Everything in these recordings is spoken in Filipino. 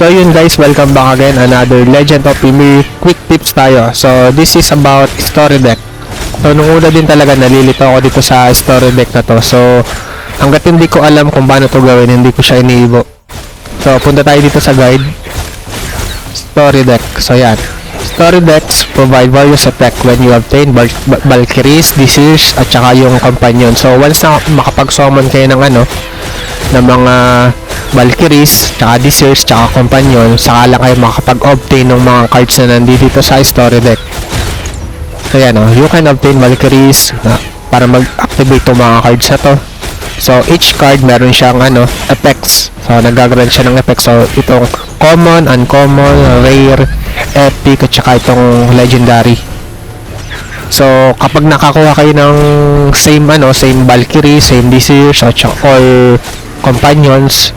So yun guys, welcome back again, another Legend of Ymir quick tips tayo. So this is about story deck. So nung una din talaga nalilito ako dito sa story deck na to. So hanggat hindi ko alam kung paano to gawin, hindi ko siya iniibo. So punta tayo dito sa guide, story deck. So yan, story decks provide various effect when you obtain Valkyries, Disirs, at saka yung companion. So once na makapag-summon kayo ng ng mga Valkyries, tsaka Disirs, tsaka companion, saka lang kayo makapag-obtain ng mga cards na nandito sa story deck. So yan you can obtain Valkyries para mag-activate itong mga cards na to. So each card meron siyang effects. So nagagalan siya ng effects. So itong common, uncommon, rare, epic, at saka itong legendary. So kapag nakakuha kayo ng same Valkyrie, same Disirs, or companions,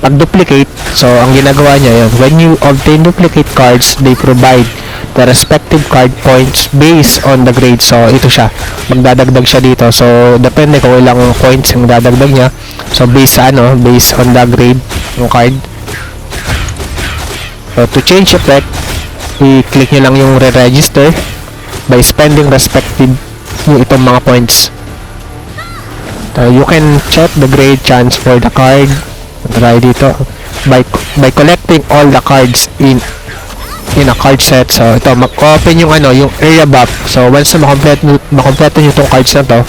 pag duplicate, so ang ginagawa niya yun, when you obtain duplicate cards, they provide the respective card points based on the grade. So ito siya, magdadagdag siya dito. So depende kung ilang points yung dadagdag niya. So based on the grade ng card. So to change effect, i-click nyo lang yung re-register by spending respective itong mga points. So you can check the grade chance for the card. Try dito by collecting all the cards in a card set. So ito, mag-open yung yung area buff. So once na makompleto nyo itong cards na to,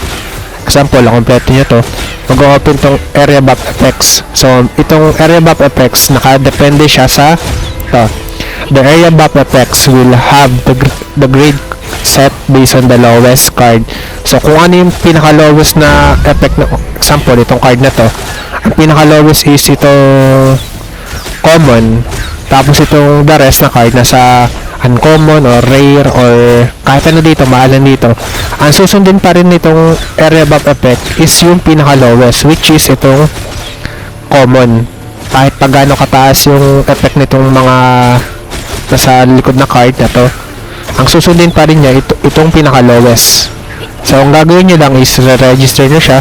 example, makompleto nyo to, mag-open itong area buff effects. So itong area buff effects, nakadepende siya sa the area buff effects will have the grade set based on the lowest card. So kung ano yung pinaka lowest na effect na, example, itong card na to, ang pinaka lowest is ito common, tapos itong the rest na card nasa uncommon or rare or kahit ano dito, maalan dito, ang susundin pa rin nitong area buff effect is yung pinaka lowest, which is itong common. Kahit pag gaano kataas yung effect nitong mga nasa likod na card na to, ang susundin pa rin niya itong pinaka lowest. So ang gagawin nyo lang is re-register nyo siya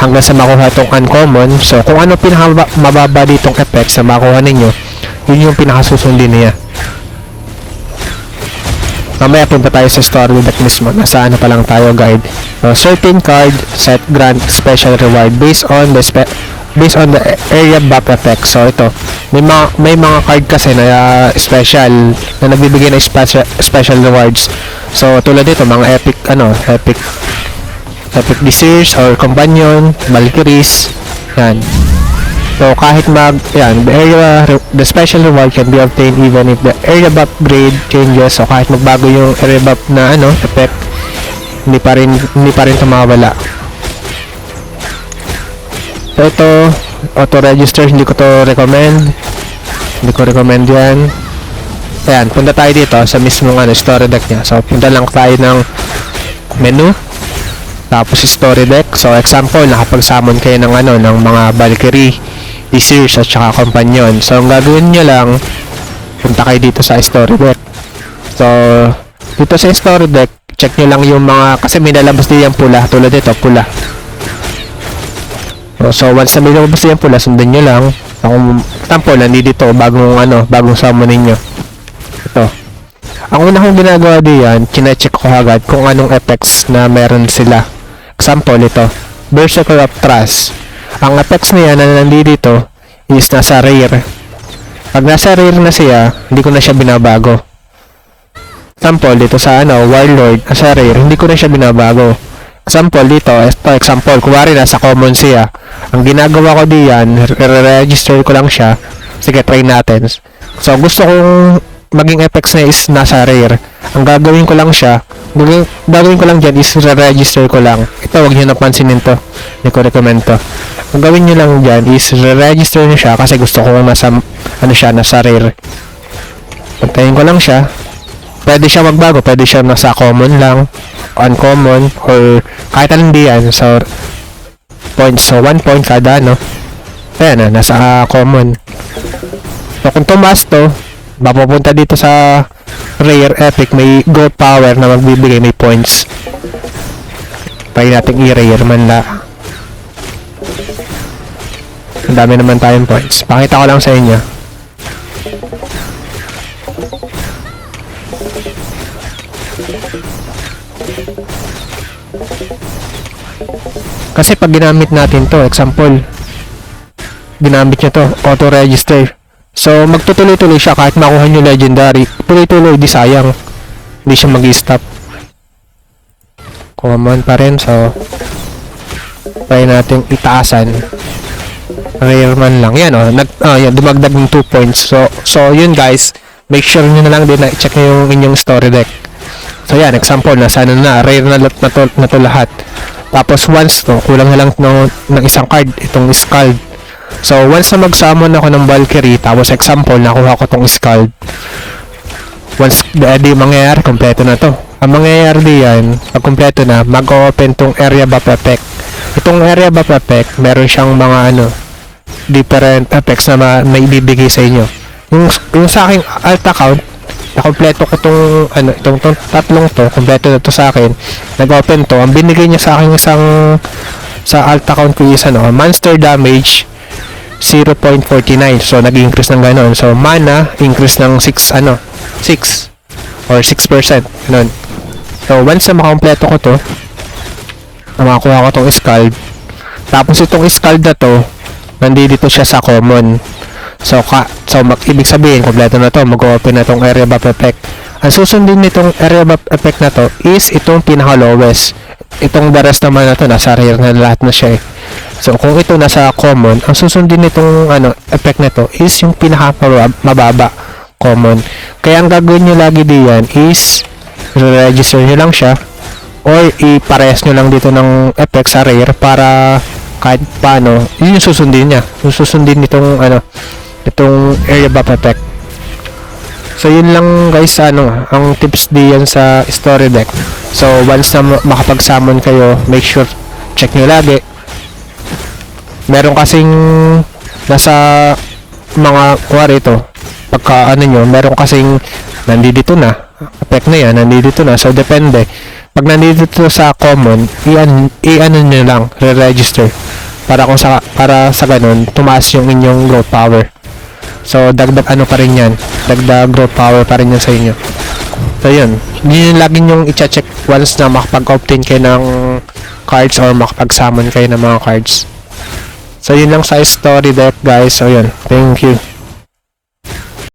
hanggang sa makuha itong uncommon. So kung ano pinaka mababa ditong effects na makuha ninyo, yun yung pinaka susundin niya. Mamaya punta tayo sa story deck mismo. Nasa pa lang tayo, guide. So certain card set grant special reward based on the area buff effect. So ito, may mga card kasi na special na nagbibigay ng special rewards. So tulad dito, mga epic Disirs or companion, Valkyries, yan. So kahit the special reward can be obtained even if the area buff grade changes. So kahit magbago yung area buff na effect, hindi pa rin tumawala. So ito, auto register, hindi ko recommend yan. Ayan, punta tayo dito sa mismong story deck nya. So punta lang tayo ng menu, tapos story deck. So example, nakapag-summon kayo ng ng mga Valkyrie, Disirs, at saka companion. So ang gagawin nyo lang, punta kayo dito sa story deck. So dito sa story deck, check nyo lang yung mga, kasi may nalabas din yung pula, tulad dito, pula. So once na may nalabas din yung pula, sundan nyo lang. Kung example, nandito bagong summon ninyo. Ito, ang una kong ginagawa diyan, chinecheck ko agad kung anong effects na meron sila. Example, ito, Berserker of Trust. Ang effects niya na nandito is nasa rare. Pag nasa rare na siya, hindi ko na siya binabago. Example, dito sa Warlord, nasa rare, hindi ko na siya binabago. Example dito, example, kuwari nasa common siya. Ang ginagawa ko diyan, re-register ko lang siya. Sige, try natin. So gusto kong maging effects na is nasa rare. Ang gagawin ko lang dyan is re-register ko lang. Ito, huwag nyo napansinin to. Hindi ko recommend to. Ang gawin nyo lang dyan is re-register nyo siya kasi gusto ko nasa rare. Pagtayin ko lang siya. Pwede siya magbago. Pwede siya nasa common lang, uncommon, or kahit anong diyan. So, points. So, 1 point kada, ayan nasa common. So, kung tumaas to, mapupunta dito sa rare epic, may gold power na magbibigay, may points. Try natin i-rare man la. Ang dami naman tayong points. Pakita ko lang sa inyo. Kasi pag ginamit natin to, example, ginamit nyo to, auto-register. So, magtutuloy-tuloy siya kahit makuha nyo legendary. Tuloy-tuloy, di sayang. Hindi siya mag-stop. Common pa rin, so try natin itaasan. Rare man lang. Yan, oh. Yan, dumagdag ng 2 points. So, yun guys. Make sure nyo na lang din na i-check nyo yung inyong story deck. So, yan, example, nasa na, rare na to lahat. Tapos, once to, kulang na lang ng isang card, itong Scald. So, once na mag-summon ako ng Valkyrie, tapos example, nakuha ko tong Scald. Once di mangyayari, kompleto na to. Ang mangyayari diyan, pag kompleto na, mag-open tong area buff effect. Itong area buff effect, meron siyang mga different effects na may ibibigay sa inyo. Yung sa aking alt account, nakompleto ko itong tatlong to, kompleto na to sa akin. Nag-open to, ang binigay niya sa akin sa alt account ko is monster damage 0.49. So, nag-increase ng gano'n. So, mana, increase ng 6 or 6%. Ganun. So, once na makakompleto ko to, makakuha ko tong Scald. Tapos, itong Scald na to, nandito siya sa common. So, ibig sabihin, kompleto na to, mag-open na tong area buff effect. Ang susundin nitong area buff effect na to is itong pinaka-lowest. Itong the rest naman na to, nasa rare na lahat na siya eh. So, kung ito nasa common, ang susundin nitong effect na to is yung pinaka-mababa, common. Kaya ang gagawin nyo lagi diyan is re-register nyo lang siya or i-pares nyo lang dito ng effect sa rare para kahit paano, yun yung susundin niya. Yung susundin nitong itong area buff effect. So, yun lang guys, ang tips diyan sa story deck. So, once na makapag-summon kayo, make sure check nyo lagi. Meron kasing nasa mga kuwari ito, pagka meron kasing nandito na, effect na yan, nandito na. So, depende. Pag nandito sa common, nyo lang, re-register. Para sa ganun, tumaas yung inyong growth power. So, dagdag pa rin yan. Dagdag growth power pa rin yan sa inyo. So, yun. Yun yung lagi nyong i-check once na makapag-obtain kayo ng cards or makapag-summon kayo ng mga cards. So, yun lang sa story deck, guys. So, yun. Thank you.